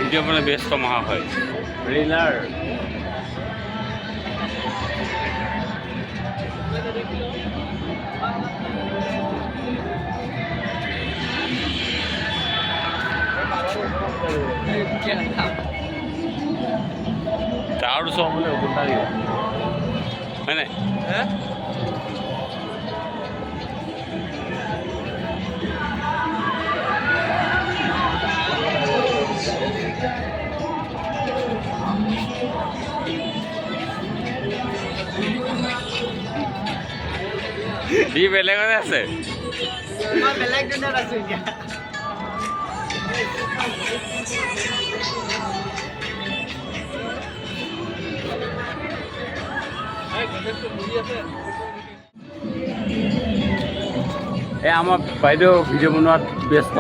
video মানে ব্যস্ত মহা হয় রিলার তাৰ ওচৰ মানে উভতাই দিব হয় নাই সি বেলেগতে আছে বেলেগ দুনিয়াত আছো এতিয়া এই আমাৰ বাইদেউ ভিডিঅ' বনোৱাত ব্যস্ত